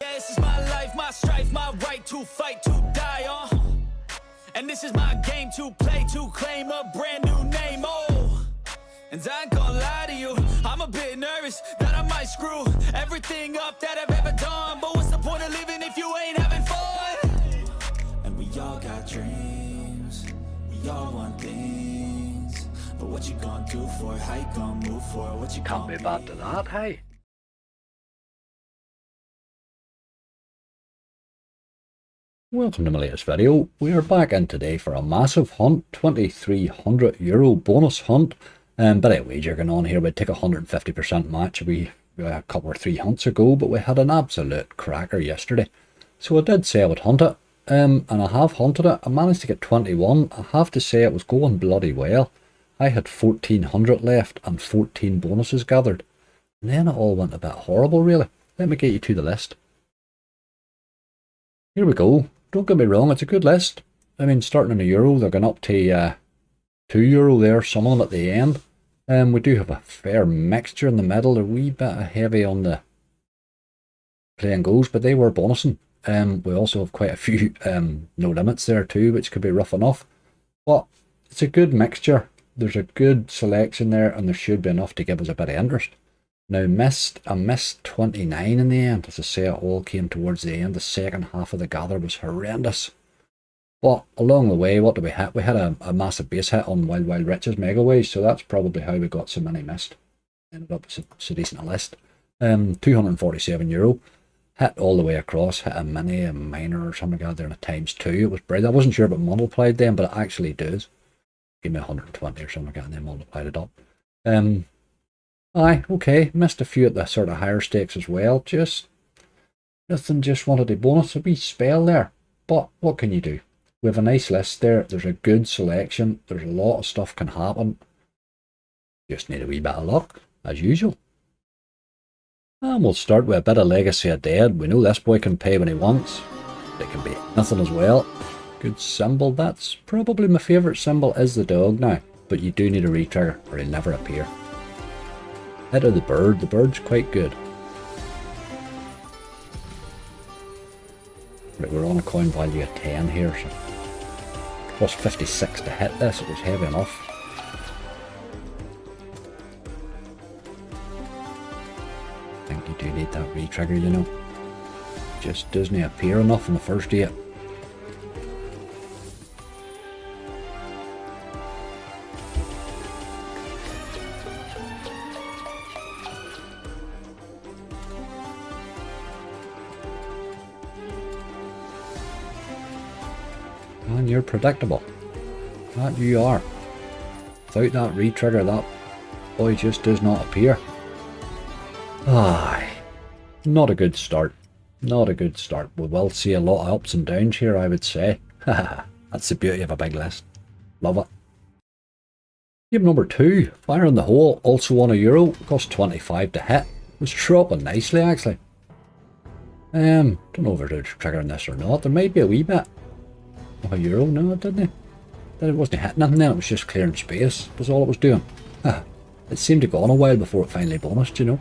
Yeah, this is my life, my strife, my right to fight, to die on. And this is my game to play, to claim a brand new name, oh. And I ain't gonna lie to you, I'm a bit nervous that I might screw everything up that I've ever done. But what's the point of living if you ain't having fun? And we all got dreams, we all want things. But what you gonna do for it, how you gonna move for it, what you Can't gonna be bad to that, hey? Welcome to my latest video. We are back in today for a massive hunt, €2,300 bonus hunt. Bit of wager going on here. We'd take a 150% match a couple or 3 hunts ago, but we had an absolute cracker yesterday. So I did say I would hunt it, and I have hunted it. I managed to get 21. I have to say it was going bloody well. I had 1,400 left and 14 bonuses gathered. And then it all went a bit horrible, really. Let me get you to the list. Here we go. Don't get me wrong, it's a good list. I mean, starting in €1, they're going up to €2 there, some of them at the end. We do have a fair mixture in the middle, a wee bit heavy on the play and goes, but they were bonusing. We also have quite a few no limits there too, which could be rough enough. But it's a good mixture. There's a good selection there, and there should be enough to give us a bit of interest. Now, I missed 29 in the end. As I say, it all came towards the end. The second half of the gather was horrendous. But along the way, what did we hit? We had a massive base hit on Wild Riches Megaways, so that's probably how we got so many missed. Ended up with so decent a list. €247. Hit all the way across, hit a mini, a minor or something like that there, and a ×2. It was brilliant. I wasn't sure if it multiplied them, but it actually does. Give me 120 or something like that, and then multiplied it up. Aye, okay, missed a few at the sort of higher stakes as well. Nothing, just wanted a bonus, a wee spell there. But what can you do? We have a nice list there. There's a good selection. There's a lot of stuff can happen. Just need a wee bit of luck, as usual. And we'll start with a bit of Legacy of Dead. We know this boy can pay when he wants. It can be nothing as well. Good symbol. That's probably my favourite symbol is the dog now. But you do need a retrigger or he'll never appear. Head of the bird. The bird's quite good. Right, we're on a coin value of 10 here, so plus 56 to hit this. It was heavy enough. I think you do need that retrigger, you know. Just doesn't appear enough in the first 8. And you're predictable. That you are. Without that retrigger, that boy just does not appear. Aye. Not a good start. Not a good start. We will see a lot of ups and downs here, I would say. That's the beauty of a big list. Love it. Game number 2. Fire in the Hole. Also on €1. Cost 25 to hit. Was dropping nicely, actually. Don't know if there's a trigger in this or not. There might be a wee bit. Oh, €1? No, it didn't. It wasn't hitting nothing then, it was just clearing space, was all it was doing. It seemed to go on a while before it finally bonused, you know.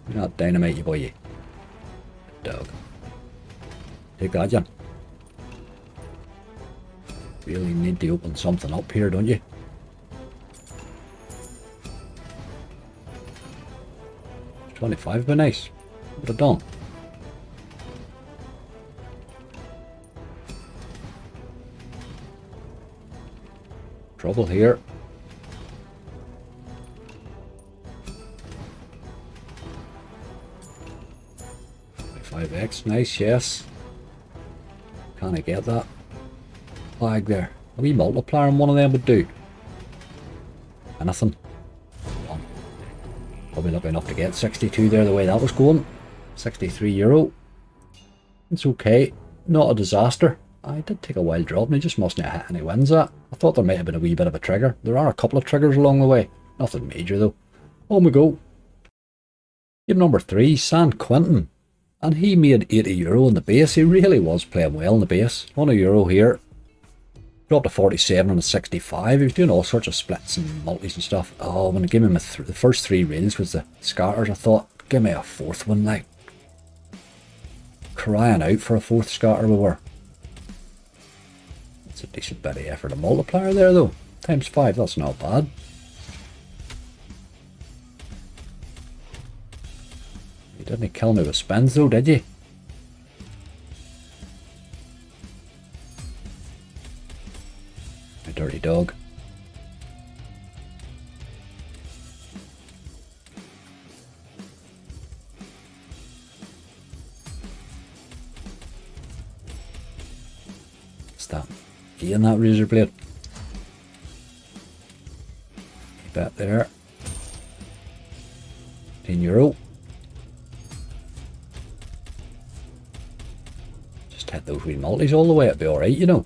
You're not dynamite, you boy, you dog. Take that, Jan. Really need to open something up here, don't you? 25 would be nice. Would have done. Trouble here. 5x, nice, yes. Can I get that? Flag there. A wee multiplier on one of them would do. Anything. Probably lucky enough to get 62 there the way that was going. €63. It's okay. Not a disaster. I did take a wild drop and he just mustn't have hit any wins that. I thought there might have been a wee bit of a trigger. There are a couple of triggers along the way. Nothing major though. On we go. Game number 3, San Quentin. And he made €80 on the base. He really was playing well on the base. On €1 here. Dropped to 47 and a 65. He was doing all sorts of splits and multis and stuff. Oh, when he gave him the first 3 reels was the scatters, I thought, give me a 4th one, like. Crying out for a 4th scatter we were. It's a decent bit of effort. A multiplier there though. Times 5, that's not bad. You didn't kill me with spins though, did you? You dirty dog. Stop. Gain that razor blade. Keep that there. €10. Just hit those wee multis all the way, it'd be alright, you know.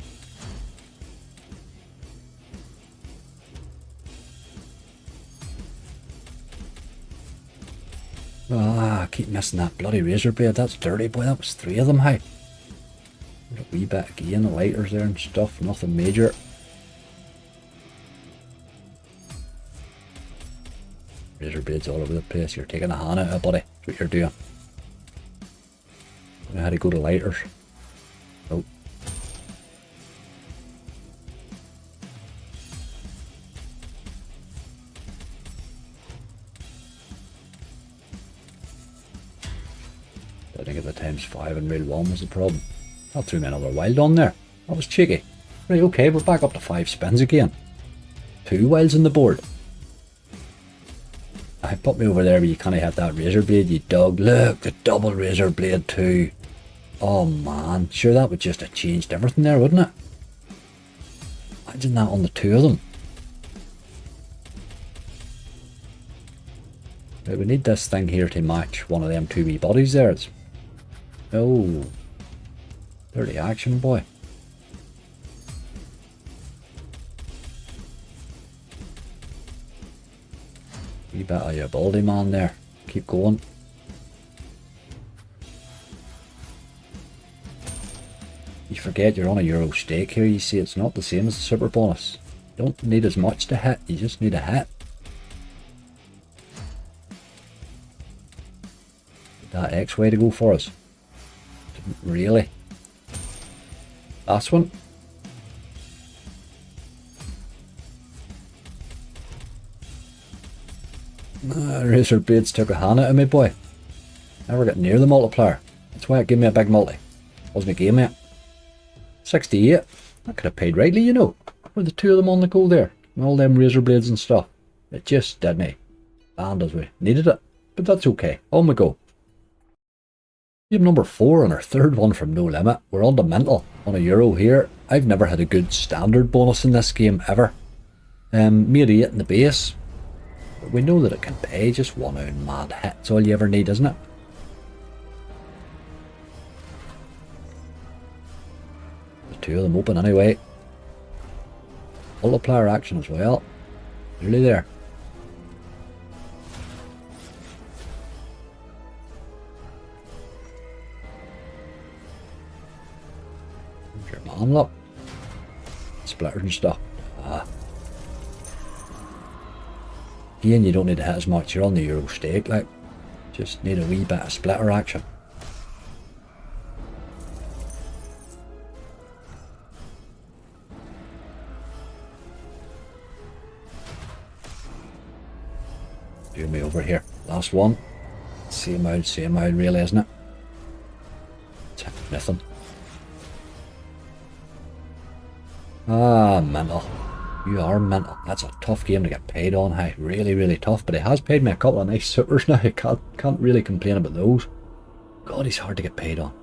Ah, I keep missing that bloody razor blade. That's dirty, boy. That was 3 of them, hey. A wee bit again, the lighters there and stuff, nothing major. Razor blades all over the place. You're taking a hand out of it, buddy. That's what you're doing. I had to go to lighters. Oh. I think at the times 5 and reel 1 was the problem. That threw me another wild on there. That was cheeky. Right, okay, we're back up to 5 spins again. 2 wilds on the board. I put me over there where you kind of had that razor blade, you dog. Look, the double razor blade too. Oh man, sure that would just have changed everything there, wouldn't it? Imagine that on the 2 of them. Right, we need this thing here to match one of them 2 wee bodies there. Oh. Dirty action, boy. Wee bit of your baldy man there. Keep going. You forget you're on a Euro stake here, you see it's not the same as the super bonus. You don't need as much to hit, you just need a hit. That X way to go for us. Didn't really. Last one. Razor blades took a hand out of me, boy. Never got near the multiplier. That's why it gave me a big multi. Wasn't a game yet. 68. That could have paid rightly, you know. With the 2 of them on the go there. And all them razor blades and stuff. It just didn't. And as we needed it. But that's okay. On we go. Game number 4 and our 3rd one from No Limit. We're on the mental on a Euro here. I've never had a good standard bonus in this game ever. Made 8 in the base. But we know that it can pay. Just one out mad hit. That's all you ever need, isn't it? The 2 of them open anyway. Multiplier action as well. Nearly there. Look, splitters and stuff. Again, you don't need to hit as much. You're on the Euro stake, like, just need a wee bit of splitter action. Do me over here. Last one. Same old, really, isn't it? Nothing. Ah, mental. You are mental. That's a tough game to get paid on, hey. Really, really tough. But he has paid me a couple of nice supers now. I can't really complain about those. God, he's hard to get paid on.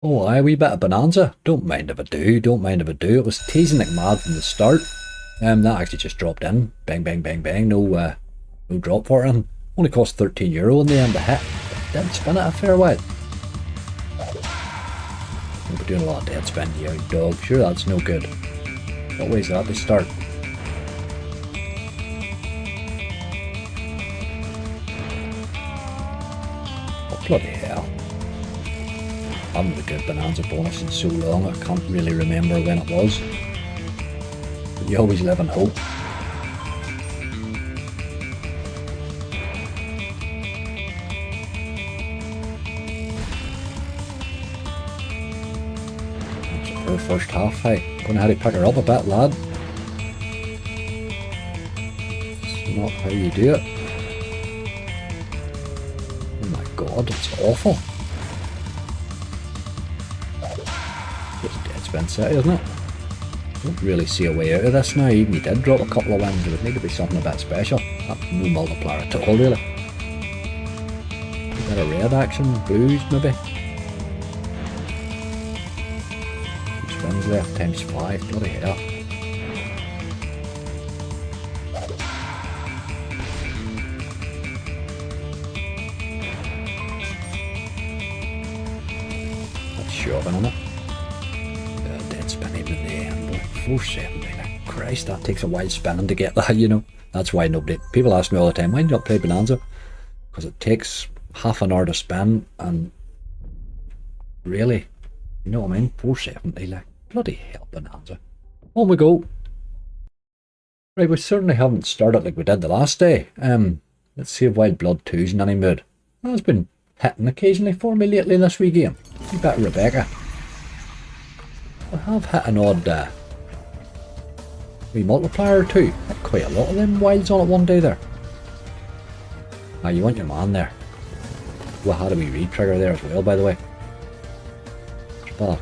Oh, aye, wee bit of Bonanza. Don't mind if I do. Don't mind if I do. It was teasing like mad from the start. That actually just dropped in. Bang, bang, bang, bang. No drop for it. Only cost €13 in the end to hit. Didn't spin it a fair while. We're doing a lot of dead spin here, dog. Sure, that's no good. What way is that to start? Oh, bloody hell. I haven't had a good Bonanza bonus in so long, I can't really remember when it was. You always live in hope. That's her first half, hey. Gonna have to pick her up a bit, lad. It's not how you do it. Oh my god, it's awful. Just dead spin set, isn't it? Don't really see a way out of this now. Even he did drop a couple of wins, there would need to be something a bit special. No multiplier at all, really. A bit of red action, blues maybe. 2 spins left, times 5, bloody hell. That's shoving on it. Dead spin even in the end, boy. 470, like, Christ, that takes a while spinning to get that, you know. That's why nobody, people ask me all the time, why do you not play Bonanza? Because it takes half an hour to spin, and really, you know what I mean, 470, like, bloody hell, Bonanza. On we go. Right, we certainly haven't started like we did the last day. Let's see if Wild Blood 2's in any mood. That's been hitting occasionally for me lately in this wee game. You bet Rebecca. I have hit an odd wee multiplier or two. Hit quite a lot of them wilds on it one day there. Ah, you want your man there. We had a wee re-trigger there as well, by the way. But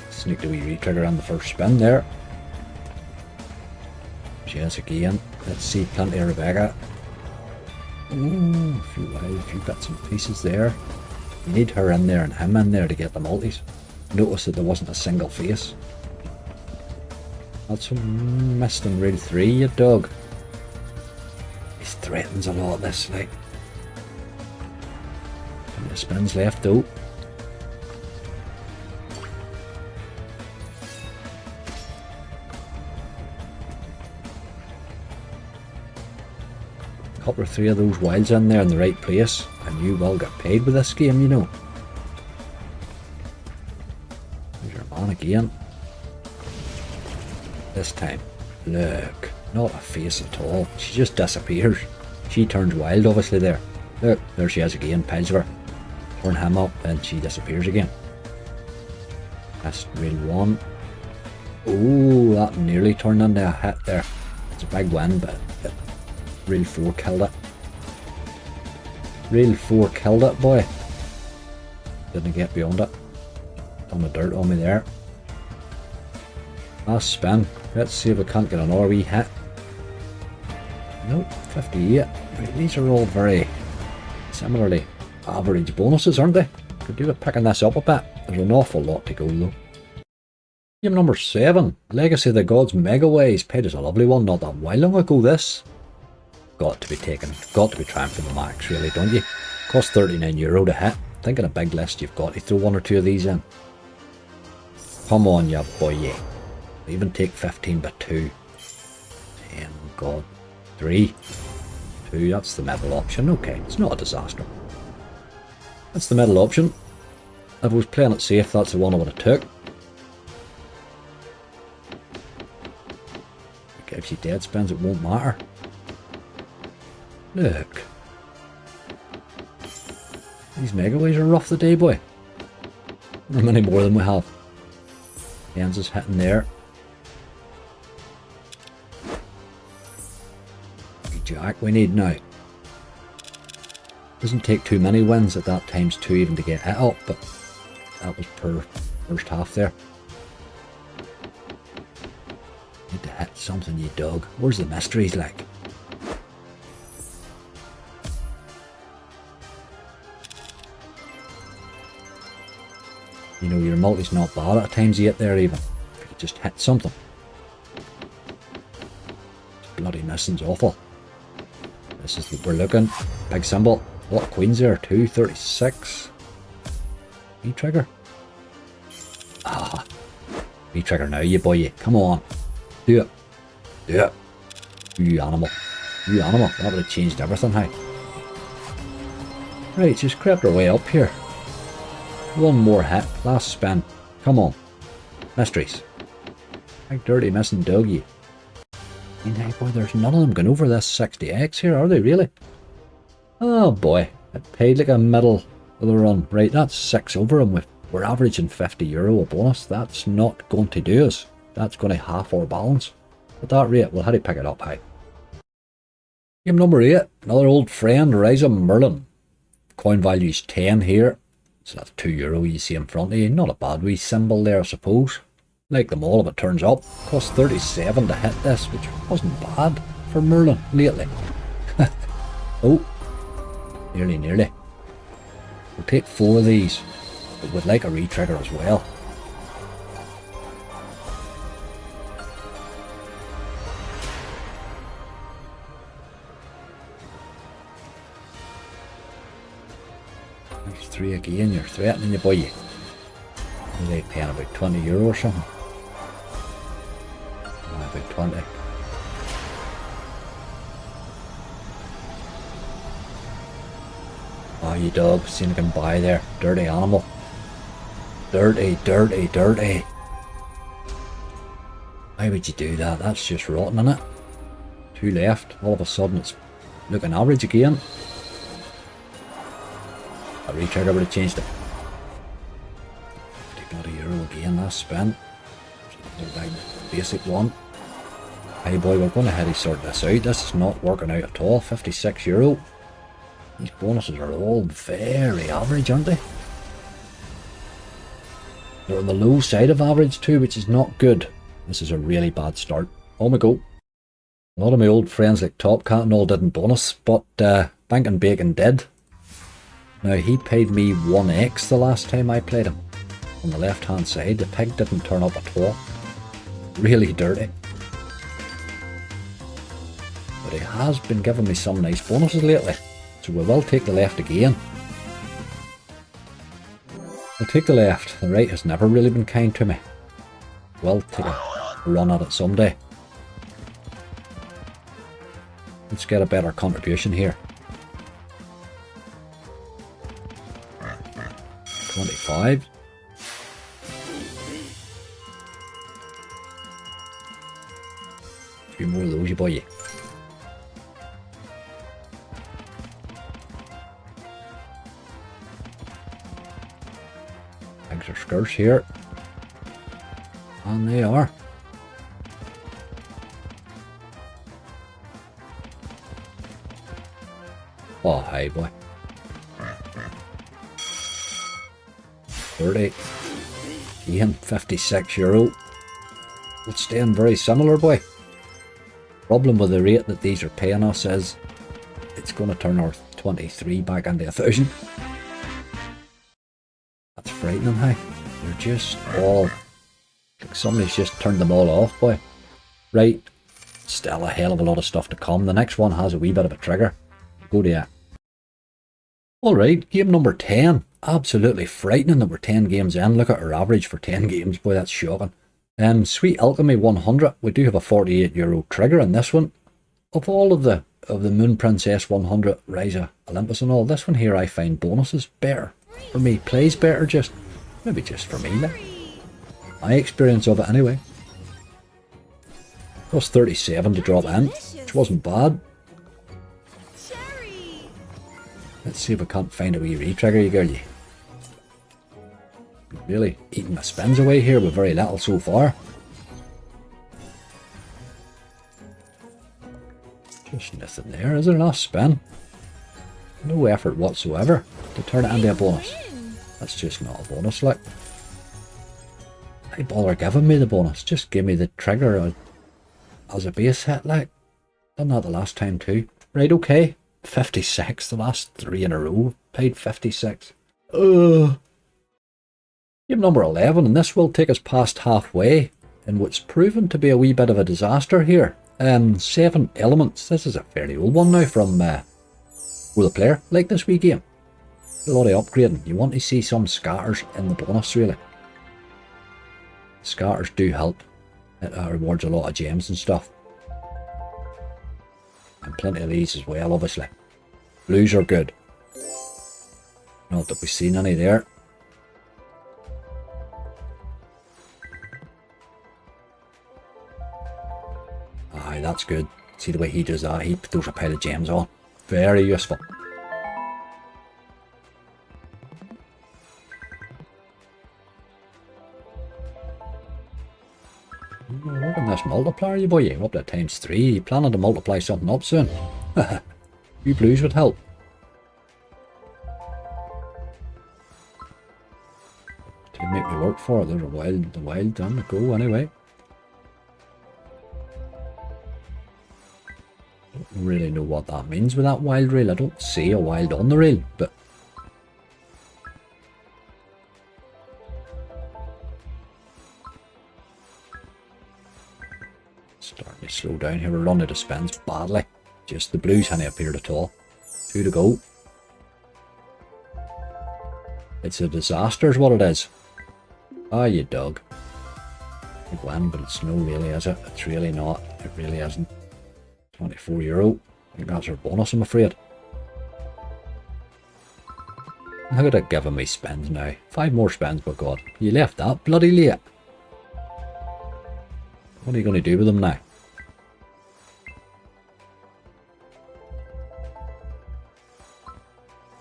sneak the wee re-trigger on the first spin there. Yes, again. Let's see, plenty of Rebecca. Ooh, a few wild, a few bits and pieces there. You need her in there and him in there to get the multis. Notice that there wasn't a single face. That's missed in rule 3, you dog. He threatens a lot of this, like. How many spins left though? Couple or 3 of those wilds in there in the right place, and you will get paid with this game, you know. There's your man again. This time, look, not a face at all. She just disappears. She turns wild, obviously, there. Look, there she is again, piles of her. Turn him up, and she disappears again. That's reel 1. Oh, that nearly turned into a hit there. It's a big win, but reel 4 killed it. Reel 4 killed it, boy. Didn't get beyond it. Done the dirt on me there. Last spin. Let's see if we can't get another wee hit. Nope, 58. Right, these are all very similarly average bonuses, aren't they? Could do with picking this up a bit. There's an awful lot to go though. Game number 7. Legacy of the Gods Megaways. Paid us a lovely one not that while long ago this. Got to be taken, got to be trying for the max, really, don't you? Cost €39 to hit. Think in a big list you've got to throw 1 or 2 of these in. Come on, you boy, yeah. Even take 15 but 2. 10, god. 3. 2, that's the middle option. Okay, it's not a disaster. That's the middle option. If I was playing it safe, that's the one I would have took. Okay, if she dead spins, it won't matter. Look. These Megaways are rough today, boy. How many more than we have? Ends is hitting there. Jack we need now. Doesn't take too many wins at that times 2 even to get it up, but that was per first half there. Need to hit something, you dog. Where's the mysteries like? You know, your multi's not bad at times yet there even. If you just hit something. Bloody missing's awful. This is what we're looking. Big symbol. A lot of queens there. 236. V-trigger. Ah. V-trigger now, you boy. Come on. Do it. Do it. You animal. You animal. That would have changed everything, hey. Right, just crept our way up here. 1 more hit. Last spin. Come on. Mysteries. Big dirty missing doggy. Hey boy, there's none of them going over this 60x here, are they really? Oh boy, it paid like a middle of the run. Right, that's 6 over them. We're averaging €50 a bonus. That's not going to do us. That's going to half our balance. At that rate, well, how do you pick it up high? Game number 8, another old friend, Rise of Merlin. Coin value's 10 here. So that's €2 you see in front of you. Not a bad wee symbol there, I suppose. Like them all if it turns up. Cost 37 to hit this, which wasn't bad for Merlin lately. Oh, nearly. We'll take 4 of these, but we'd like a re-trigger as well. There's 3 again, you're threatening your boy. Are they paying about €20 or something? About 20. Oh, you dog, seen I can buy there. Dirty animal. Dirty. Why would you do that? That's just rotten, isn't it? 2 left. All of a sudden it's looking average again. A retrigger would have changed it. €50 again, last spin. Another big basic one. Hey boy, we're going to have to sort this out. This is not working out at all. €56. These bonuses are all very average, aren't they? They're on the low side of average too, which is not good. This is a really bad start. On we go. A lot of my old friends like Top Cat and all didn't bonus, but Bankin Bacon did. Now he paid me 1x the last time I played him. On the left hand side, the pig didn't turn up at all. Really dirty. But he has been giving me some nice bonuses lately. So we will take the left again. We'll take the left. The right has never really been kind to me. We'll take a run at it someday. Let's get a better contribution here. 25. A few more of those, you boy. Eggs are scarce here. And they are. Oh, hey boy. 30. Again, €56. It's staying very similar, boy. Problem with the rate that these are paying us is it's going to turn our 23 back into 1,000. That's frightening, hey. They're just all... like somebody's just turned them all off, boy. Right. Still a hell of a lot of stuff to come. The next one has a wee bit of a trigger. Go to ya. Alright, game number 10. Absolutely frightening that we're 10 games in. Look at our average for 10 games. Boy, that's shocking. Sweet Alchemy 100. We do have a €48 trigger in this one. Of all of the Moon Princess 100, Rise of Olympus and all, this one here I find bonuses better. For me, plays better just. Maybe just for me, like. My experience of it anyway. Cost 37 to drop in, which wasn't bad. Let's see if we can't find a wee re-trigger, you girlie. Really eating my spins away here with very little so far. Just nothing there, is there? Last spin. No effort whatsoever to turn it into a bonus. That's just not a bonus, like. Why bother giving me the bonus? Just give me the trigger as a base hit, like. Done that the last time too. Right, okay. 56, the last 3 in a row. Paid 56. Game number 11, and this will take us past halfway in what's proven to be a wee bit of a disaster here. 7 elements. This is a fairly old one now from Will a Player. Like this wee game. A lot of upgrading. You want to see some scatters in the bonus, really. Scatters do help. It rewards a lot of gems and stuff. And plenty of these as well, obviously. Blues are good. Not that we've seen any there. Aye, that's good. See the way he does that, he throws a pile of gems on. Very useful. Look at this multiplier, you boy. You're up to ×3. You planning to multiply something up soon? You blues would help. To make me work for it. There's the wild done to go anyway. Don't really know what that means with that wild reel. I don't see a wild on the reel, but starting to slow down here. We're running out of spins badly. Just the blues haven't appeared at all. 2 to go. It's a disaster is what it is. Ah, you dog. Big win, but it's no really, is it? It's really not. It really isn't. €24. I think that's our bonus, I'm afraid. Look at it giving me spins now. 5 more spins, but God. You left that bloody late. What are you going to do with them now?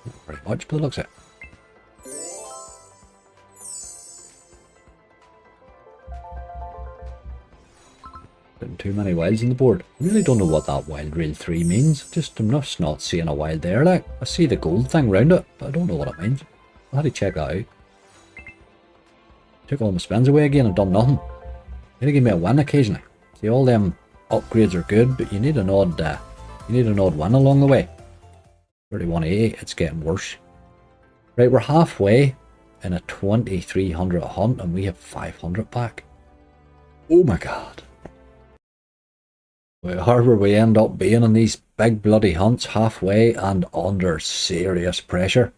Not very much, but it looks it. Putting too many wilds on the board. I really don't know what that wild reel 3 means. I'm just not seeing a wild there. Like, I see the gold thing round it, but I don't know what it means. I'll have to check that out. Took all my spins away again and done nothing. You need to give me a win occasionally. See, all them upgrades are good, but you need an odd win along the way. 3180, it's getting worse. Right, we're halfway in a 2300 hunt, and we have 500 back. Oh my God. Wherever we end up being in these big bloody hunts, halfway and under serious pressure.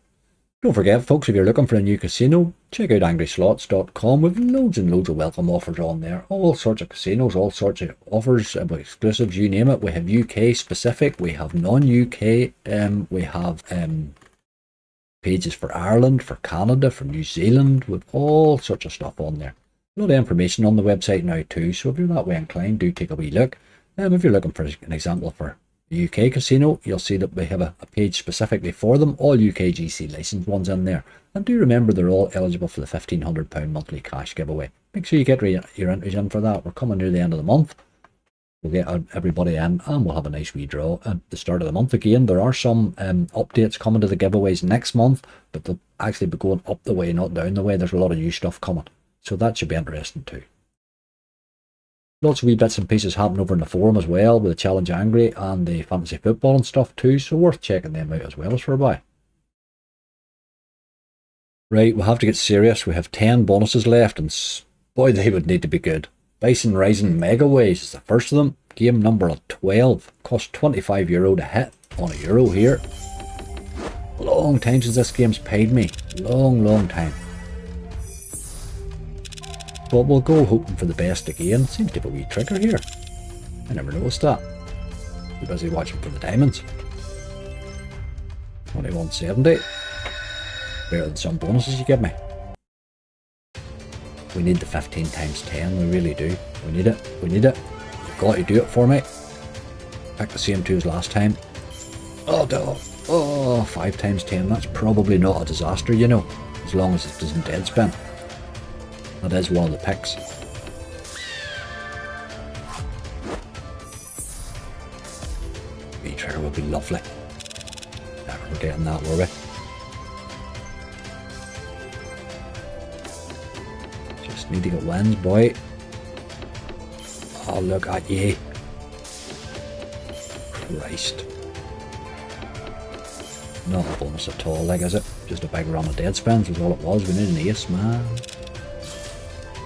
Don't forget, folks, if you're looking for a new casino, check out angryslots.com. We've loads and loads of welcome offers on there. All sorts of casinos, all sorts of offers, exclusives, you name it. We have UK specific, we have non-UK, we have pages for Ireland, for Canada, for New Zealand, with all sorts of stuff on there. A lot of information on the website now too, so if you're that way inclined, do take a wee look. If you're looking for an example for a UK casino, you'll see that we have a page specifically for them, all UK GC licensed ones in there. And do remember they're all eligible for the £1,500 monthly cash giveaway. Make sure you get your entries in for that. We're coming near the end of the month. We'll get everybody in and we'll have a nice wee draw at the start of the month again. There are some updates coming to the giveaways next month, but they'll actually be going up the way, not down the way. There's a lot of new stuff coming. So that should be interesting too. Lots of wee bits and pieces happen over in the forum as well, with the Challenge Angry and the fantasy football and stuff too, so worth checking them out as well as for a buy. Right, we'll have to get serious. We have 10 bonuses left, and boy, they would need to be good. Bison Megaways is the first of them. Game number 12. Costs €25 to hit on €1 here. Long time since this game's paid me. Long time. But we'll go hoping for the best again. Seems to have a wee trigger here. I never noticed that. Too busy watching for the diamonds. 2170. Better than some bonuses you give me. We need the 15 times 10, we really do. We need it. You've got to do it for me. Pick the same two as last time. Oh, no. Oh, 5 times 10. That's probably not a disaster, you know. As long as it doesn't dead spin. That is one of the picks. V-trigger would be lovely. Never we're getting that, were we? Just need to get wins, boy. Oh, look at you. Christ. Not a bonus at all, like, is it? Just a big run of dead spins was all it was. We need an ace, man.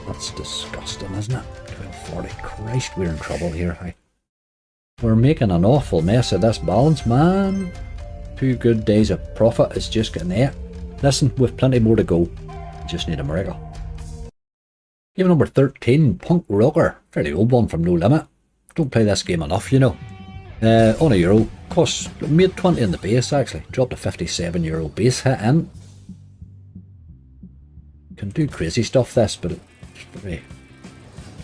That's disgusting, isn't it? 1240. Christ, we're in trouble here. Hey. We're making an awful mess of this balance, man. 2 good days of profit is just getting there. Listen, we've plenty more to go. We just need a miracle. Game number 13, Punk Rocker. Fairly old one from No Limit. Don't play this game enough, you know. On €1. Costs, made 20 in the base actually. Dropped a €57 base hit in. Can do crazy stuff this, but very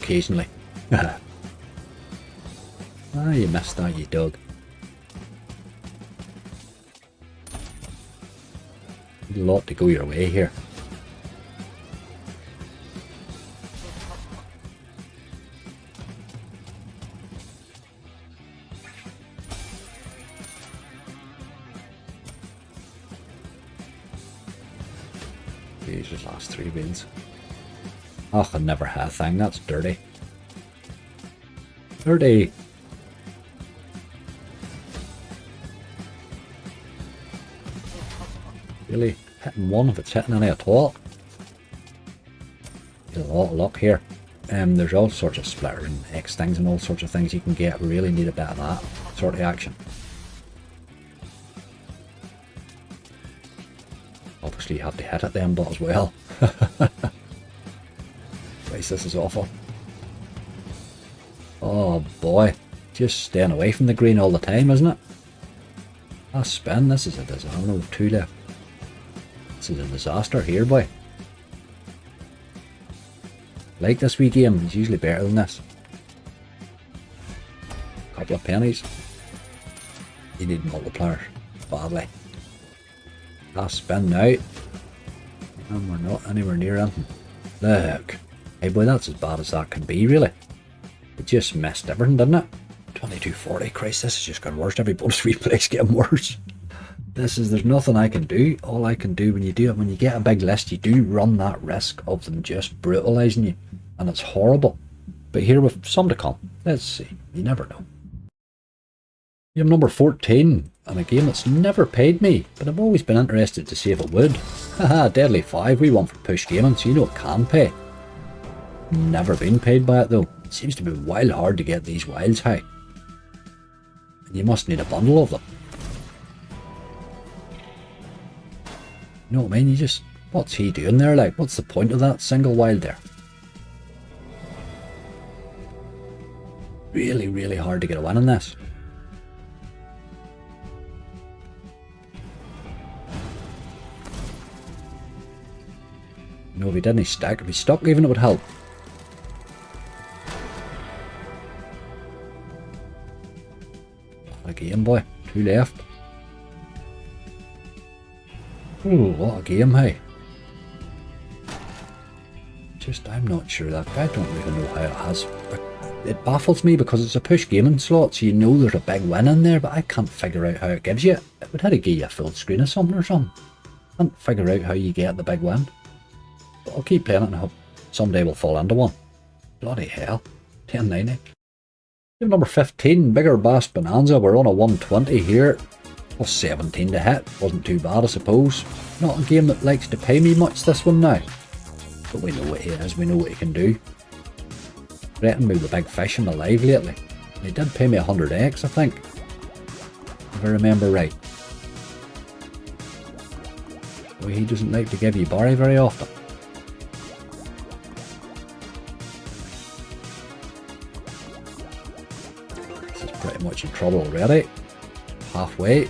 occasionally. Ah, you missed that, you dog. A lot to go your way here. Jesus, last 3 wins. Oh, I never had a thing. That's dirty. Dirty. Really? Hitting one if it's hitting any at all. There's a lot of luck here. There's all sorts of splitter and X things and all sorts of things you can get. Really need a bit of that sort of action. Obviously you have to hit it then, but as well. Christ, this is awful. Oh boy, just staying away from the green all the time, isn't it? Last spin, this is a disaster. No, 2 left. This is a disaster here, boy. Like this wee game, it's usually better than this. Couple of pennies. You need multipliers, badly. Last spin now. And we're not anywhere near anything. Look. Hey boy, that's as bad as that can be, really. It just missed everything, didn't it? 2240, Christ, this is just getting worse. Every bonus we play is getting worse. There's nothing I can do. All I can do when you do it, when you get a big list, you do run that risk of them just brutalising you. And it's horrible. But here with some to come. Let's see. You never know. Game number 14. And a game that's never paid me. But I've always been interested to see if it would. Haha, Deadly 5. We won for push gaming, so you know it can pay. Never been paid by it though. It seems to be wild hard to get these wilds high. And you must need a bundle of them. You know what I mean? You just... What's he doing there? Like, what's the point of that single wild there? Really, really hard to get a win in this. No, if he didn't stack. If he stuck, even it would help. What a game, boy. 2 left. Ooh, what a game, hey. Just, I'm not sure that. I don't really know how it has. It baffles me because it's a push gaming slot, so you know there's a big win in there, but I can't figure out how it gives you it. It would have to give you a full screen of something or something. I can't figure out how you get the big win. But I'll keep playing it and hope someday we'll fall into one. Bloody hell. 1090. Game number 15, Bigger Bass Bonanza. We're on a 120 here. Plus 17 to hit. Wasn't too bad, I suppose. Not a game that likes to pay me much, this one now. But we know what he is. We know what he can do. Threatened me with the big fish in the live lately. He did pay me 100x, I think. If I remember right. Well, he doesn't like to give you Barry very often. This is pretty much in trouble already. Halfway.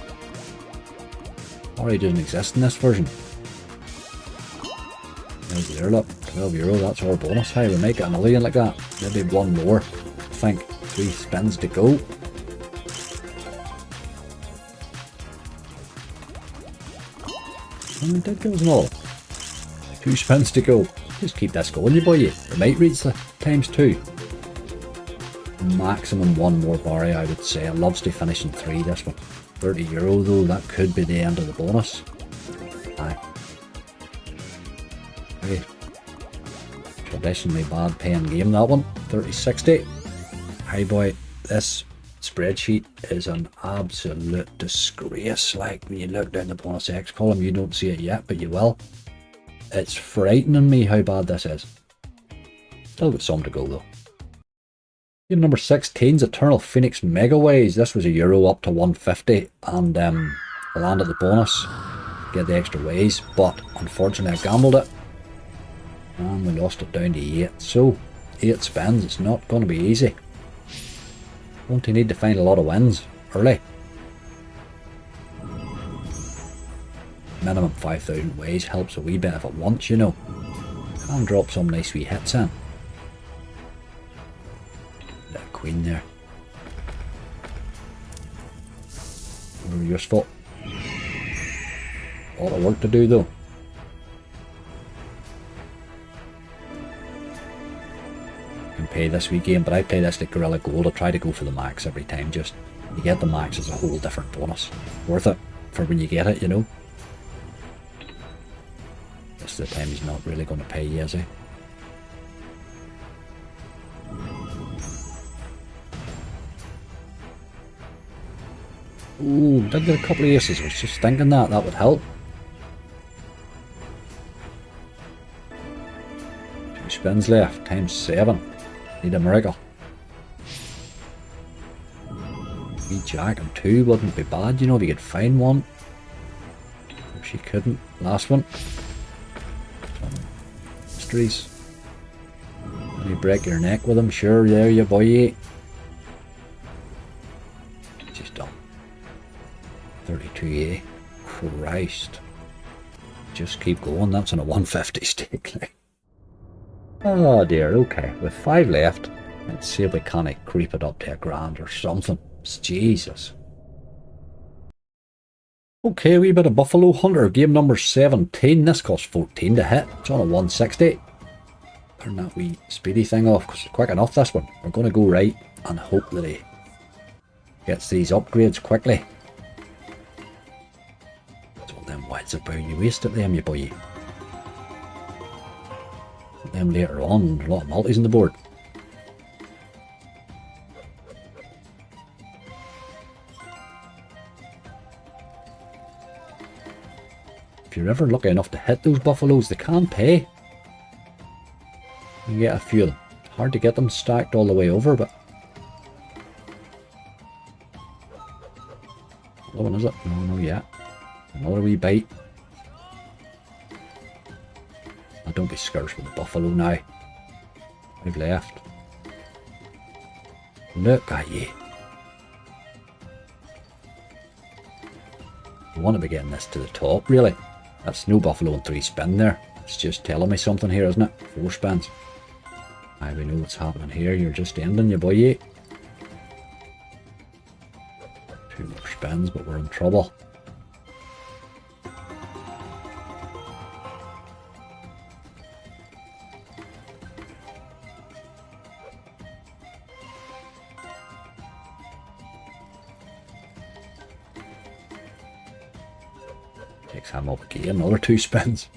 Barry doesn't exist in this version. There's the look. €12, that's our bonus. Hey, we make it a million like that. Maybe one more. I think 3 spins to go. And we did go as all. 2 spins to go. Just keep this going, you boy. You might reach the ×2. Maximum 1 more Barry, I would say. It loves to finish in 3, this one. €30 though, that could be the end of the bonus. Aye. Okay. Traditionally bad paying game, that one. 30-60. Hi boy, this spreadsheet is an absolute disgrace. Like, when you look down the bonus X column, you don't see it yet, but you will. It's frightening me how bad this is. Still got some to go though. Game number 16's Eternal Phoenix Megaways. This was €1 up to 150, and I landed the bonus, get the extra ways, but unfortunately I gambled it. And we lost it down to 8. So 8 spins, it's not going to be easy. Won't you need to find a lot of wins early? Minimum 5,000 ways helps a wee bit if it wants, you know. Can drop some nice wee hits in. That queen there. They're useful. A lot of work to do though. You can pay this wee game, but I play this like Gorilla Gold. I try to go for the max every time. Just you get the max as a whole different bonus. Worth it for when you get it, you know. Most of the time he's not really going to pay you, is he? Ooh, did get a couple of aces. I was just thinking that would help. 2 spins left, times 7. Need a miracle. 3 jack and 2 wouldn't be bad, you know, if you could find one. If she couldn't. Last one. Mysteries. And you break your neck with them, sure, there you boy. She's done. 32A. Christ. Just keep going, that's on a 150 stake. Oh dear, okay. With 5 left, let's see if we can't creep it up to $1,000 or something. Jesus. Okay, a wee bit of Buffalo Hunter, game number 17. This costs 14 to hit. It's on a 160. Turn that wee speedy thing off because it's quick enough, this one. We're going to go right and hope that he gets these upgrades quickly. That's what them whites about. You wasted them, you boy. Put them later on. A lot of multis on the board. If you're ever lucky enough to hit those buffaloes, they can pay. You can get a few of them. It's hard to get them stacked all the way over, but... Another one, is it? No, no, yet. Another wee bite. Oh, don't be scarce with the buffalo now. 5 left. Look at you. I want to be getting this to the top, really. That's no buffalo and 3 spin there. It's just telling me something here, isn't it? 4 spins. Aye, we know what's happening here. You're just ending, you boy. 2 more spins, but we're in trouble. Takes him up again, another 2 spins.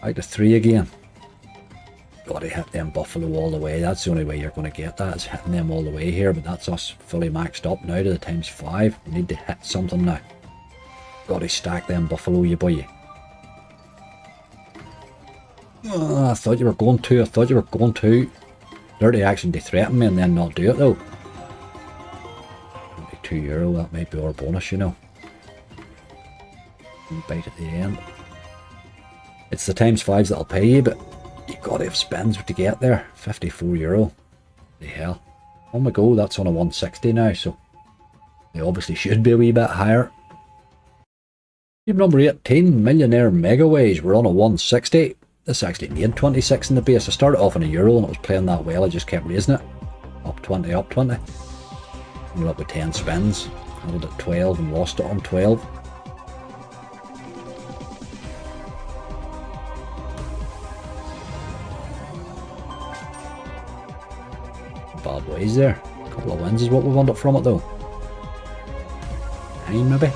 Out to 3 again. Gotta hit them buffalo all the way. That's the only way you're going to get that, is hitting them all the way here. But that's us fully maxed up now to the times 5. We need to hit something now. Gotta stack them buffalo, you boy. Oh, I thought you were going to. I thought you were going to. Dirty action to threaten me and then not do it though. €22, that might be our bonus, you know. Bite at the end. It's the times 5s that'll pay you, but you gotta have spins to get there. €54. The hell. On we go, that's on a 160 now, so they obviously should be a wee bit higher. Game number 18, Millionaire Megaways. We're on a 160. This actually made 26 in the base. I started off on a euro and it was playing that well, I just kept raising it. Up 20, up 20. We're up with 10 spins. Held at 12 and lost it on 12. Bad ways there. A couple of wins is what we wanted from it though. 9 maybe.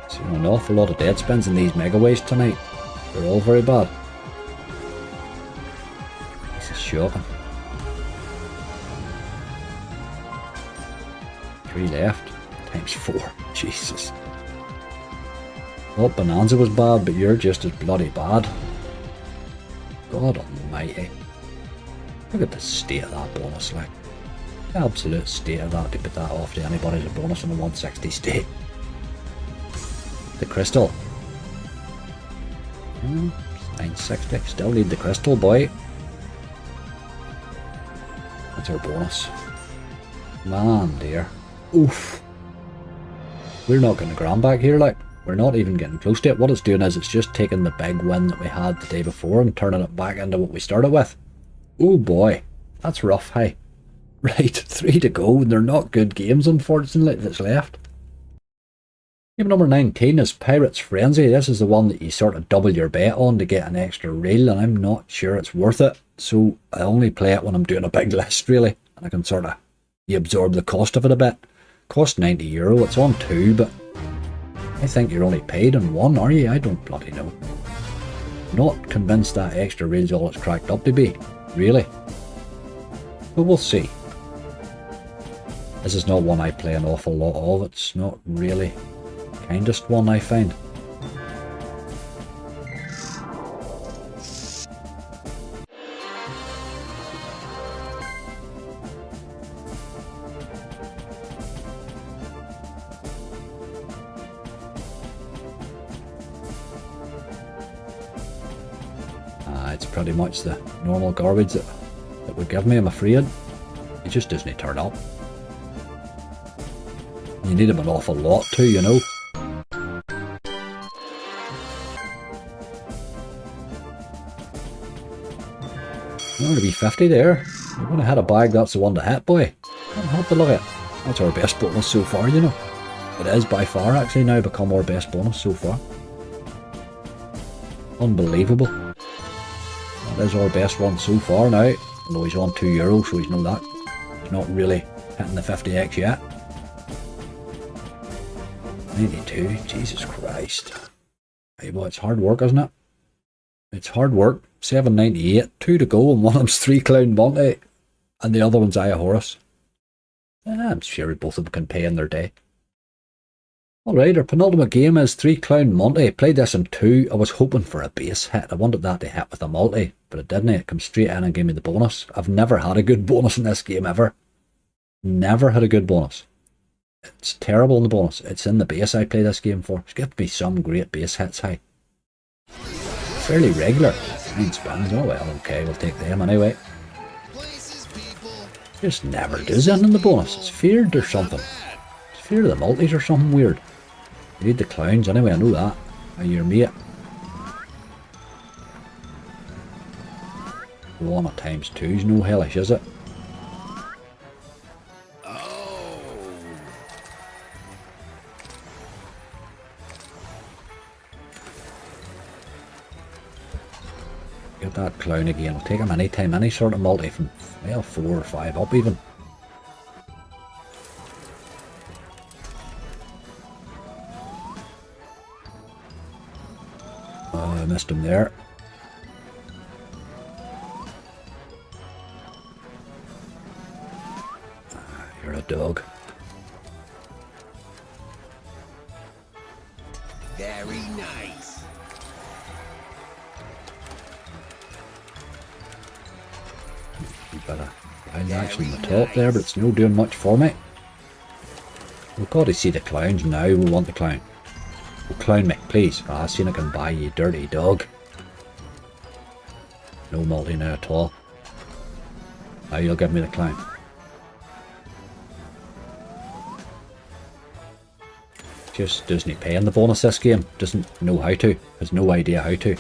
So an awful lot of dead spins in these Megaways tonight. They're all very bad. This is shocking. 3 left, times 4, Jesus. Well, Bonanza was bad, but you're just as bloody bad. God almighty. Look at the state of that bonus, like. The absolute state of that, to put that off to anybody as a bonus on a 160 state. The crystal. 960, still need the crystal, boy. That's our bonus. Man, dear. Oof. We're not getting a grand back here, like. We're not even getting close to it. What it's doing is it's just taking the big win that we had the day before and turning it back into what we started with. Oh boy, that's rough, hey. Right, 3 to go, and they're not good games, unfortunately, that's left. Game number 19 is Pirates Frenzy. This is the one that you sort of double your bet on to get an extra reel, and I'm not sure it's worth it. So I only play it when I'm doing a big list, really, and I can sort of absorb the cost of it a bit. Cost €90, it's on 2, but I think you're only paid on 1, are you? I don't bloody know. Not convinced that extra reel's all it's cracked up to be, really. But we'll see. This is not one I play an awful lot of. It's not really the kindest one, I find. It's pretty much the normal garbage that would give me, I'm afraid. It just doesn't turn up. You need him an awful lot too, you know. Only be 50 there. You're going to hit a bag, that's the one to hit, boy. Can't help but look at it. That's our best bonus so far, you know. It is by far actually now become our best bonus so far. Unbelievable. That is our best one so far now. Although he's on €2, so he's know that. He's not really hitting the 50x yet. 92, Jesus Christ. Hey, well, it's hard work, isn't it? It's hard work. 798, 2 to go, and one of them's 3 Clown Monty, and the other one's Horus. I'm sure both of them can pay in their day. Alright, our penultimate game is 3 Clown Monty. Played this in 2. I was hoping for a base hit. I wanted that to hit with a multi, but it didn't. It came straight in and gave me the bonus. I've never had a good bonus in this game ever. Never had a good bonus. It's terrible in the bonus. It's in the base I play this game for. It's given me some great base hits, hey. Fairly regular. 9 spins. Oh well, okay, we'll take them anyway. Just never does anything in the bonus. It's feared or something. It's feared of the multis or something weird. You need the clowns anyway, I know that. Are you your mate? Go on at times 2's no hellish, is it? Get that clown again. I'll take him anytime, any sort of multi from, well, 4 or 5 up even. I missed him there. You're a dog. Very nice. Bit of blind action on the top there, but it's no doing much for me. We've got to see the clowns now. We want the clown. Oh, clown me, please. Ah, seen I can buy you, dirty dog. No multi now at all. Now you'll give me the clown. Just doesn't pay in the bonus this game. Doesn't know how to. Has no idea how to.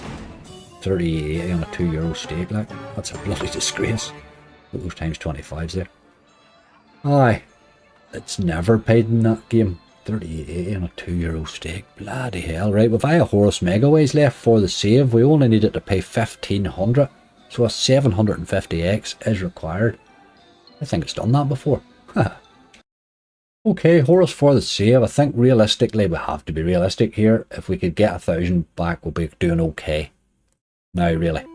30.80 on a €2 stake, like. That's a bloody disgrace. Look, those times 25s there. Aye. It's never paid in that game. 38.80 on a €2 stake. Bloody hell, right? If I have Horus Megaways left for the save, we only needed to pay 1,500. So a 750x is required. I think it's done that before. Okay, Horus for the save. I think realistically, we have to be realistic here. If we could get 1,000 back, we'll be doing okay. Now, really.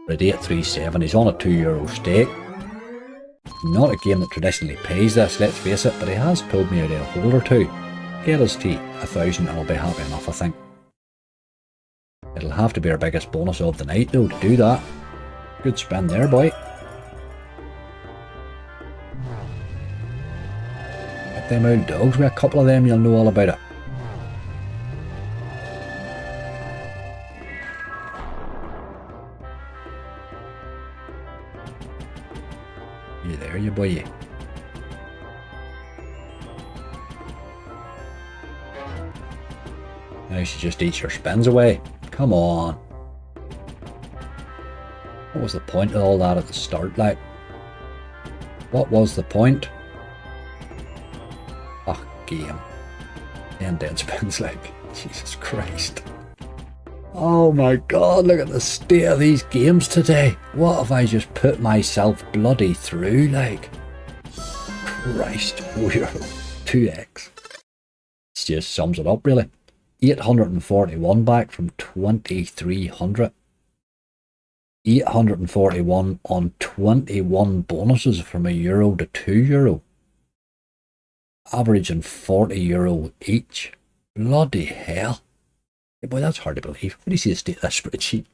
We're at 837. He's on a €2 stake. Not a game that traditionally pays this, let's face it, but he has pulled me out of a hole or two. Get us to 1,000 and I'll be happy enough, I think. It'll have to be our biggest bonus of the night, though, to do that. Good spin there, boy. Get them old dogs with a couple of them, you'll know all about it. You there, you boy, you. Now she just eats your spins away. Come on. What was the point of all that at the start, like? What was the point? Ah, game. And dead spins, like. Jesus Christ. Oh my god, look at the state of these games today. What have I just put myself bloody through, like? Christ, we're 2x. It just sums it up, really. 841 back from 2300. 841 on 21 bonuses from €1 to €2. Averaging €40 each. Bloody hell. Hey boy, that's hard to believe. What do you see the state of that spreadsheet?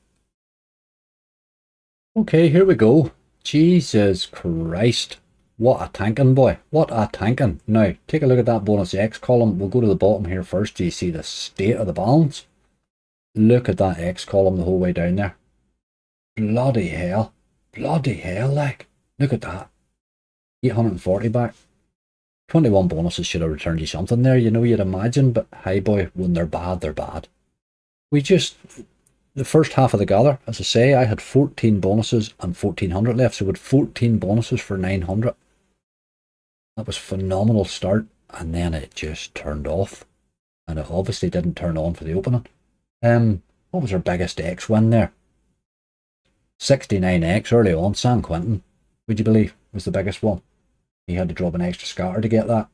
Okay, here we go. Jesus Christ. What a tanking, boy. What a tanking. Now, take a look at that bonus X column. We'll go to the bottom here first. Do you see the state of the balance? Look at that X column the whole way down there. Bloody hell. Bloody hell, like. Look at that. 840 back. 21 bonuses should have returned you something there, you know, you'd imagine. But, hey boy, when they're bad, they're bad. We just... The first half of the gather, as I say, I had 14 bonuses and 1400 left. So we had 14 bonuses for 900. That was a phenomenal start. And then it just turned off. And it obviously didn't turn on for the opening. What was our biggest X win there? 69x early on. San Quentin, would you believe, was the biggest one. He had to drop an extra scatter to get that.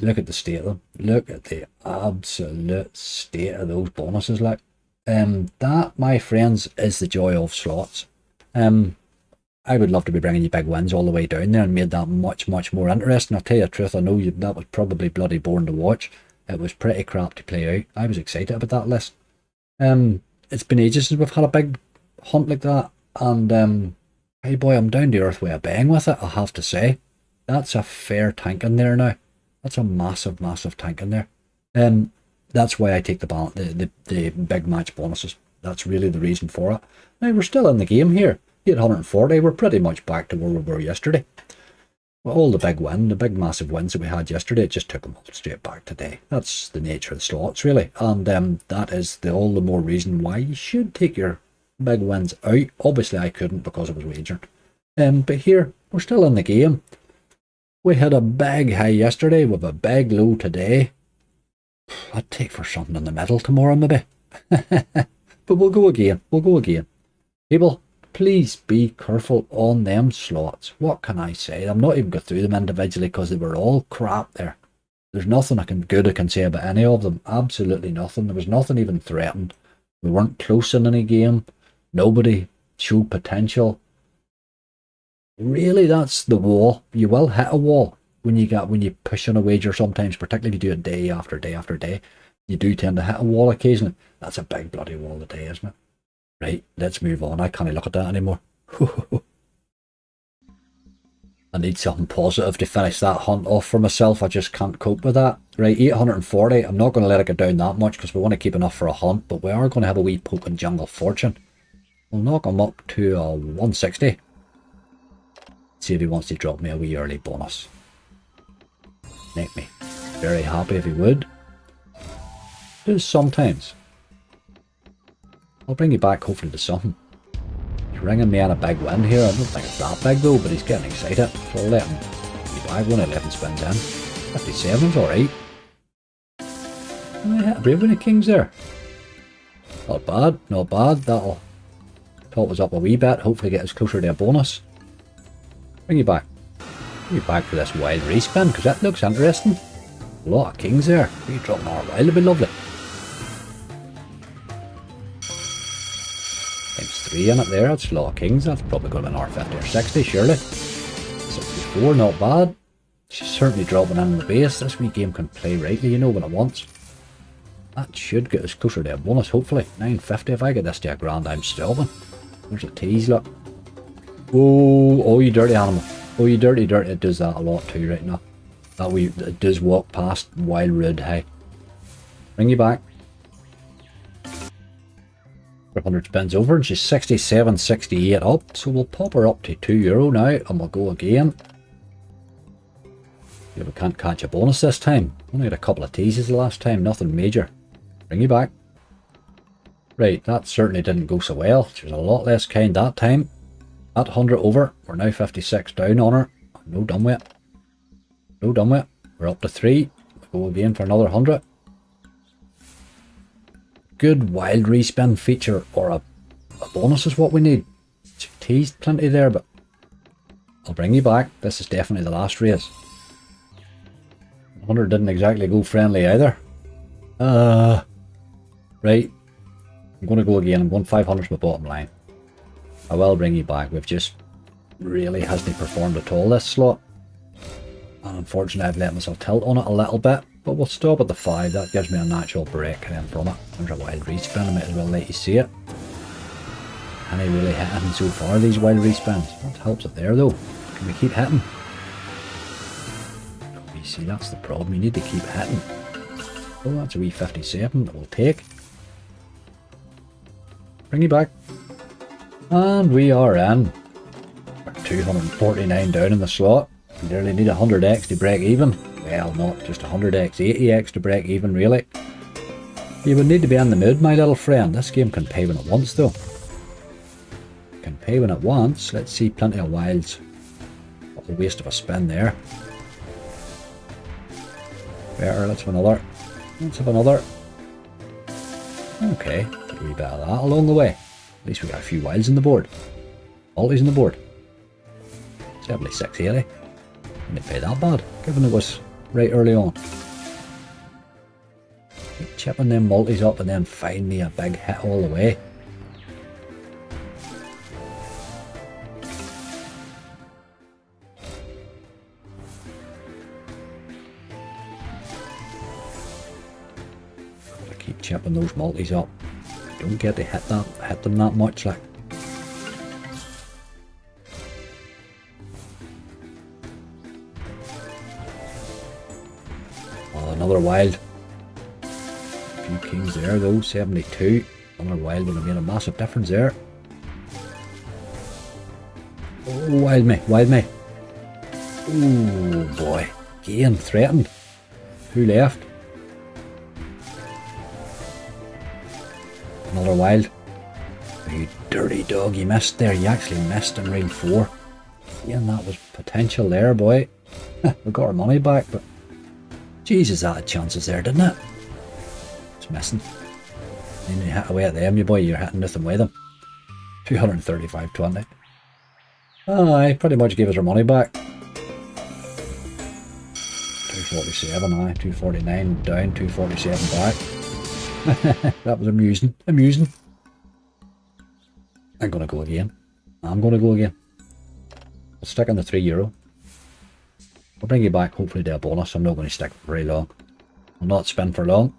Look at the state of them. Look at the absolute state of those bonuses, like. That, my friends, is the joy of slots. I would love to be bringing you big wins all the way down there and made that much, much more interesting. I'll tell you the truth, I know that was probably bloody boring to watch. It was pretty crap to play out. I was excited about that list. It's been ages since we've had a big hunt like that. And, hey boy, I'm down to earth with a bang with it, I have to say. That's a fair tank in there now. That's a massive, massive tank in there. That's why I take the big match bonuses. That's really the reason for it. Now, we're still in the game here. 840, we're pretty much back to where we were yesterday. Well, all the big massive wins that we had yesterday, it just took them all straight back today. That's the nature of the slots, really. And that is all the more reason why you should take your big wins out. Obviously, I couldn't because I was wagering. But here, we're still in the game. We had a big high yesterday with a big low today. I'd take for something in the middle tomorrow, maybe. But we'll go again. We'll go again. People, please be careful on them slots. What can I say? I'm not even going through them individually because they were all crap there. There's nothing good I can say about any of them. Absolutely nothing. There was nothing even threatened. We weren't close in any game. Nobody showed potential. Really, that's the wall. You will hit a wall when you push on a wager sometimes, particularly if you do it day after day after day. You do tend to hit a wall occasionally. That's a big bloody wall today, isn't it? Right, let's move on. I can't look at that anymore. I need something positive to finish that hunt off for myself. I just can't cope with that. Right, 840. I'm not going to let it go down that much because we want to keep enough for a hunt, but we are going to have a wee poke in Jungle Fortune. We'll knock him up to 160. See if he wants to drop me a wee early bonus. Make me very happy if he would. Do sometimes. I'll bring you back hopefully to something. He's ringing me on a big win here. I don't think it's that big though, but he's getting excited. So I'll let him be back. 111 spins in. 57's alright. I hit a brave winning kings there. Not bad, not bad. That'll top us up a wee bit. Hopefully get us closer to a bonus. Bring you back. Bring you back for this wild respin because that looks interesting. A lot of kings there. If you drop more wild, it'd be lovely. Times 3 in it there. That's a lot of kings. That's probably going to be an R50 or 60, surely. 64, not bad. She's certainly dropping in the base. This wee game can play rightly, you know what it wants. That should get us closer to a bonus, hopefully. 950. If I get this to a grand, I'm stopping. There's a tease, look. Oh, you dirty animal. Oh, you dirty. It does that a lot too right now. It does walk past wild rude, hey. Bring you back. 400 spins over and she's 67, 68 up. So we'll pop her up to €2 now and we'll go again. Yeah, we can't catch a bonus this time. Only had a couple of teases the last time, nothing major. Bring you back. Right, that certainly didn't go so well. She was a lot less kind that time. At 100 over, we're now 56 down on her. No done with it. No done with it. We're up to 3. We'll go again for another 100. Good wild respin feature or a bonus is what we need. She teased plenty there, but I'll bring you back. This is definitely the last raise. 100 didn't exactly go friendly either. Right. I'm going to go again. I'm going 500 is my bottom line. I will bring you back. We've just really hasn't performed at all this slot. And unfortunately I've let myself tilt on it a little bit. But we'll stop at the 5. That gives me a natural break then from it. There's a wild respin. I might as well let you see it. Can I really hit anything so far, these wild respins? What helps it there though? Can we keep hitting? You see, that's the problem. You need to keep hitting. Oh, that's a wee 57 that we'll take. Bring you back. And we are in. We're 249 down in the slot. We nearly need 100x to break even. Well, not just 100x, 80x to break even, really. You would need to be in the mood, my little friend. This game can pay when it wants, though. Can pay when it wants. Let's see, plenty of wilds. What a waste of a spin there. Better, let's have another. Let's have another. Okay, a wee bit of that along the way. At least we got a few wilds on the board. Multis on the board. 7680. Didn't pay that bad, given it was right early on. Keep chipping them multis up and then find me a big hit all the way. Gotta keep chipping those multis up. Don't get to hit them that much, like. Another wild. A few kings there though, 72. Another wild would have made a massive difference there. Oh, wild me, wild me. Oh boy. Again, threatened. Who left? Another wild. You dirty dog, you missed there. You actually missed in round 4. Again, that was potential there, boy. We got our money back, but Jesus, that had chances there, didn't it? It's missing. Then you hit away at them, you boy, you're hitting nothing with them. 235.20. Aye, pretty much gave us our money back. 247, aye, 249 down, 247 back. That was amusing, amusing. I'm gonna go again. I'm gonna go again. I'll stick on the €3. I'll bring you back hopefully to a bonus. I'm not going to stick for very long. I'll not spin for long.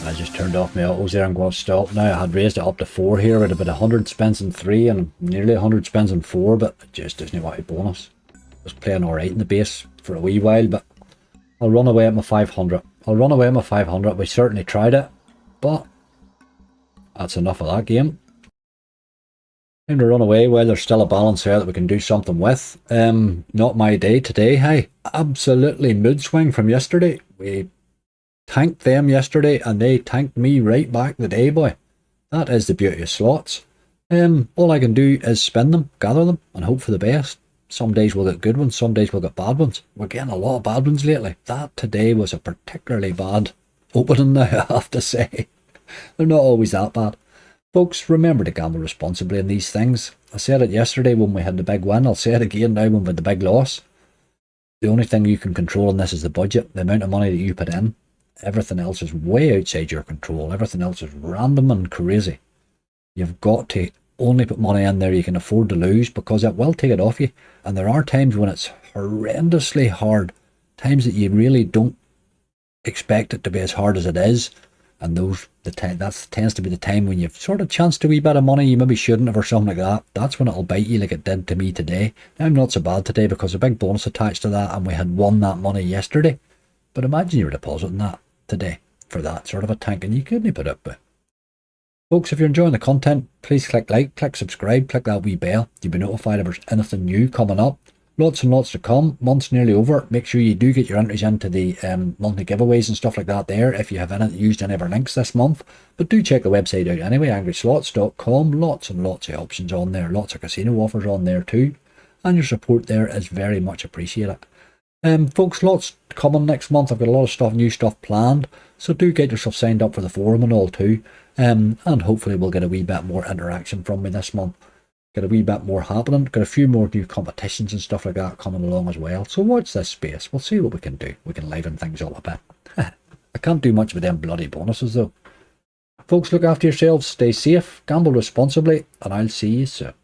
I just turned off my autos there. I'm going to stop now. I had raised it up to 4 here with about 100 spins in 3 and nearly 100 spins in 4, but it just doesn't want a bonus. I was playing alright in the base for a wee while, but I'll run away at my 500. I'll run away at my 500. We certainly tried it, but that's enough of that game. Time to run away while there's still a balance there that we can do something with. Not my day today, hey. Absolutely mood swing from yesterday. We tanked them yesterday and they tanked me right back the day, boy. That is the beauty of slots. All I can do is spin them, gather them, and hope for the best. Some days we'll get good ones, some days we'll get bad ones. We're getting a lot of bad ones lately. That today was a particularly bad opening now, I have to say. They're not always that bad. Folks, remember to gamble responsibly in these things. I said it yesterday when we had the big win. I'll say it again now when we had the big loss. The only thing you can control in this is the budget, the amount of money that you put in. Everything else is way outside your control. Everything else is random and crazy. You've got to only put money in there you can afford to lose, because it will take it off you. And there are times when it's horrendously hard. Times that you really don't expect it to be as hard as it is. And that tends to be the time when you've sort of chanced a wee bit of money you maybe shouldn't have or something like that. That's when it'll bite you like it did to me today. I'm not so bad today because a big bonus attached to that and we had won that money yesterday. But imagine you're depositing that today for that sort of a tank and you couldn't put up with. Folks, if you're enjoying the content, please click like, click subscribe, click that wee bell. You'll be notified if there's anything new coming up. Lots and lots to come. Month's nearly over. Make sure you do get your entries into the monthly giveaways and stuff like that there if you have used any of our links this month. But do check the website out anyway, angryslots.com. Lots and lots of options on there. Lots of casino offers on there too. And your support there is very much appreciated. Folks, lots coming next month. I've got a lot of stuff, new stuff planned. So do get yourself signed up for the forum and all too. And hopefully we'll get a wee bit more interaction from me this month. Get a wee bit more happening. Got a few more new competitions and stuff like that coming along as well. So watch this space. We'll see what we can do. We can liven things up a bit. I can't do much with them bloody bonuses though. Folks, look after yourselves. Stay safe. Gamble responsibly. And I'll see you soon.